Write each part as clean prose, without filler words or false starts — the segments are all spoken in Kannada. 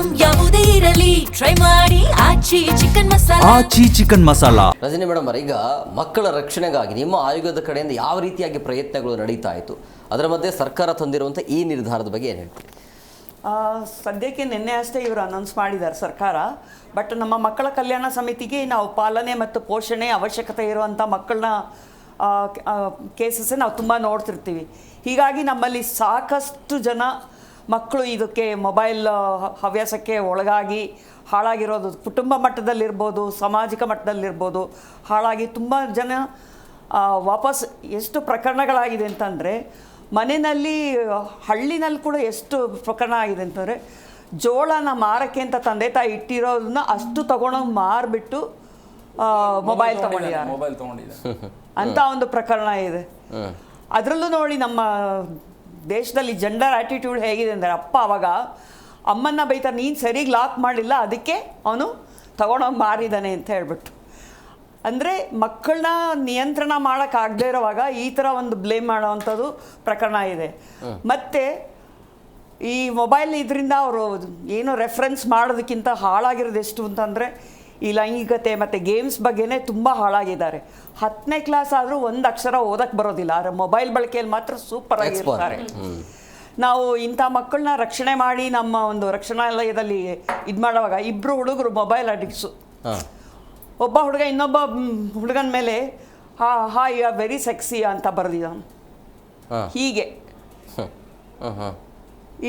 ಐಟಂ ಯಾವುದೇ ಇರಲಿ ಟ್ರೈ ಮಾಡಿ ಆಚಿ ಚಿಕನ್ ಮಸಾಲಾ. ಆಚಿ ಚಿಕನ್ ಮಸಾಲಾ. ರಜನಿ ಮೇಡಮ್ ಅವರ, ಈಗ ಮಕ್ಕಳ ರಕ್ಷಣೆಗಾಗಿ ನಿಮ್ಮ ಆಯೋಗದ ಕಡೆಯಿಂದ ಯಾವ ರೀತಿಯಾಗಿ ಪ್ರಯತ್ನಗಳು ನಡೀತಾ ಇತ್ತು, ಅದರ ಮಧ್ಯೆ ಸರ್ಕಾರ ತಂದಿರುವಂಥ ಈ ನಿರ್ಧಾರದ ಬಗ್ಗೆ ಏನು ಹೇಳ್ತೀರಿ? ಸದ್ಯಕ್ಕೆ ನಿನ್ನೆ ಅಷ್ಟೇ ಇವರು ಅನೌನ್ಸ್ ಮಾಡಿದ್ದಾರೆ ಸರ್ಕಾರ. ಬಟ್ ನಮ್ಮ ಮಕ್ಕಳ ಕಲ್ಯಾಣ ಸಮಿತಿಗೆ ನಾವು ಪಾಲನೆ ಮತ್ತು ಪೋಷಣೆ ಅವಶ್ಯಕತೆ ಇರುವಂಥ ಮಕ್ಕಳನ್ನ ಕೇಸಸ್ ನಾವು ತುಂಬ ನೋಡ್ತಿರ್ತೀವಿ. ಹೀಗಾಗಿ ನಮ್ಮಲ್ಲಿ ಸಾಕಷ್ಟು ಜನ ಮಕ್ಕಳು ಇದಕ್ಕೆ ಮೊಬೈಲ್ ಹವ್ಯಾಸಕ್ಕೆ ಒಳಗಾಗಿ ಹಾಳಾಗಿರೋದು, ಕುಟುಂಬ ಮಟ್ಟದಲ್ಲಿರ್ಬೋದು, ಸಾಮಾಜಿಕ ಮಟ್ಟದಲ್ಲಿರ್ಬೋದು ಹಾಳಾಗಿ ತುಂಬ ಜನ ವಾಪಸ್ ಎಷ್ಟು ಪ್ರಕರಣಗಳಾಗಿದೆ ಅಂತಂದರೆ, ಮನೆಯಲ್ಲಿ ಹಳ್ಳಿನಲ್ಲಿ ಕೂಡ ಎಷ್ಟು ಪ್ರಕರಣ ಆಗಿದೆ ಅಂತಂದರೆ, ಜೋಳನ ಮಾರಕ್ಕೆ ಅಂತ ತಂದೆ ತಾಯಿ ಇಟ್ಟಿರೋದನ್ನ ಅಷ್ಟು ತಗೊಂಡೋಗಿ ಮಾರಿಬಿಟ್ಟು ಮೊಬೈಲ್ ತಗೊಂಡಿದ್ದಾರೆ ಅಂತ ಒಂದು ಪ್ರಕರಣ ಇದೆ. ಅದರಲ್ಲೂ ನೋಡಿ ನಮ್ಮ ದೇಶದಲ್ಲಿ ಜೆಂಡರ್ ಆ್ಯಟಿಟ್ಯೂಡ್ ಹೇಗಿದೆ ಅಂದರೆ, ಅಪ್ಪ ಅವಾಗ ಅಮ್ಮನ್ನ ಬೈತಾರೆ, ನೀನು ಸರಿಗೆ ಲಾಕ್ ಮಾಡಿಲ್ಲ ಅದಕ್ಕೆ ಅವನು ತಗೊಂಡೋಗಿ ಮಾರಿದ್ದಾನೆ ಅಂತ ಹೇಳ್ಬಿಟ್ಟು. ಅಂದರೆ ಮಕ್ಕಳನ್ನ ನಿಯಂತ್ರಣ ಮಾಡೋಕ್ಕಾಗದೇ ಇರೋವಾಗ ಈ ಥರ ಒಂದು ಬ್ಲೇಮ್ ಮಾಡೋವಂಥದ್ದು ಪ್ರಕರಣ ಇದೆ. ಮತ್ತು ಈ ಮೊಬೈಲ್ ಇದರಿಂದ ಅವರು ಏನೋ ರೆಫರೆನ್ಸ್ ಮಾಡೋದಕ್ಕಿಂತ ಹಾಳಾಗಿರೋದು ಎಷ್ಟು ಅಂತಂದರೆ, ಈ ಲೈಂಗಿಕತೆ ಮತ್ತು ಗೇಮ್ಸ್ ಬಗ್ಗೆನೇ ತುಂಬ ಹಾಳಾಗಿದ್ದಾರೆ. 10ನೇ ಕ್ಲಾಸ್ ಆದರೂ ಒಂದು ಅಕ್ಷರ ಓದಕ್ಕೆ ಬರೋದಿಲ್ಲ, ಆದರೆ ಮೊಬೈಲ್ ಬಳಕೆಯಲ್ಲಿ ಮಾತ್ರ ಸೂಪರ್ ಆಗಿರ್ತಾರೆ. ನಾವು ಇಂಥ ಮಕ್ಕಳನ್ನ ರಕ್ಷಣೆ ಮಾಡಿ ನಮ್ಮ ಒಂದು ರಕ್ಷಣಾಲಯದಲ್ಲಿ ಇದು ಮಾಡುವಾಗ ಇಬ್ಬರು ಹುಡುಗರು ಮೊಬೈಲ್ ಅಡಿಕ್ಟ್ಸು. ಒಬ್ಬ ಹುಡುಗ ಇನ್ನೊಬ್ಬ ಹುಡುಗನ ಮೇಲೆ ಯು ಆರ್ ವೆರಿ ಸೆಕ್ಸಿ ಅಂತ ಬರೆದಿದ್ದ. ಹೀಗೆ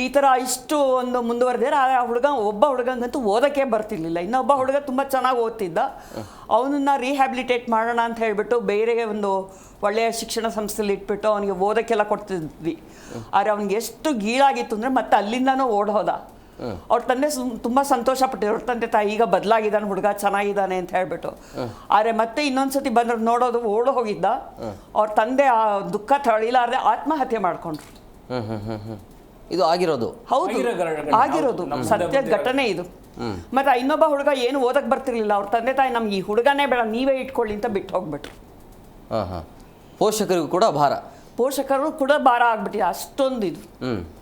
ಈ ಥರ ಇಷ್ಟು ಒಂದು ಮುಂದುವರೆದಿದ್ದಾರೆ. ಆ ಒಬ್ಬ ಹುಡುಗಂಗಂತೂ ಓದೋಕ್ಕೆ ಬರ್ತಿರ್ಲಿಲ್ಲ. ಇನ್ನೊಬ್ಬ ಹುಡುಗ ತುಂಬ ಚೆನ್ನಾಗಿ ಓದ್ತಿದ್ದ. ಅವನನ್ನು ರೀಹ್ಯಾಬಿಲಿಟೇಟ್ ಮಾಡೋಣ ಅಂತ ಹೇಳಿಬಿಟ್ಟು ಬೇರೆ ಒಂದು ಒಳ್ಳೆಯ ಶಿಕ್ಷಣ ಸಂಸ್ಥೆಯಲ್ಲಿ ಇಟ್ಬಿಟ್ಟು ಅವನಿಗೆ ಓದೋಕ್ಕೆಲ್ಲ ಕೊಡ್ತಿದ್ವಿ. ಆದರೆ ಅವ್ನಿಗೆ ಎಷ್ಟು ಗೀಳಾಗಿತ್ತು ಅಂದರೆ ಮತ್ತೆ ಅಲ್ಲಿಂದನೂ ಓಡ್ ಹೋದ. ಅವ್ರ ತಂದೆ ತುಂಬ ಸಂತೋಷ ಪಟ್ಟಿದ್ರು, ಅವ್ರ ತಂದೆ ತಾಯಿ ಈಗ ಬದಲಾಗಿದ್ದಾನೆ, ಹುಡುಗ ಚೆನ್ನಾಗಿದ್ದಾನೆ ಅಂತ ಹೇಳ್ಬಿಟ್ಟು. ಆದರೆ ಮತ್ತೆ ಇನ್ನೊಂದ್ಸತಿ ಬಂದ್ರೆ ನೋಡೋದು ಓಡು ಹೋಗಿದ್ದ. ಅವ್ರ ತಂದೆ ಆ ದುಃಖ ತಳಿಲಾರದೆ ಆತ್ಮಹತ್ಯೆ ಮಾಡ್ಕೊಂಡ್ರು. ಇದು ಆಗಿರೋದು? ಹೌದು, ಆಗಿರೋದು ಸತ್ಯ ಘಟನೆ ಇದು. ಮತ್ತೆ ಇನ್ನೊಬ್ಬ ಹುಡುಗ ಏನು ಓದಕ್ ಬರ್ತಿರ್ಲಿಲ್ಲ. ಅವ್ರ ತಂದೆ ತಾಯಿ ನಮ್ಗೆ ಈ ಹುಡುಗನೇ ಬೇಡ, ನೀವೇ ಇಟ್ಕೊಳ್ಳಿ ಅಂತ ಬಿಟ್ಟು ಹೋಗ್ಬಿಟ್ರು. ಪೋಷಕರಿಗೂ ಕೂಡ ಭಾರ, ಪೋಷಕರು ಕೂಡ ಭಾರ ಆಗ್ಬಿಟ್ಟಿದೆ, ಅಷ್ಟೊಂದು ಇದು.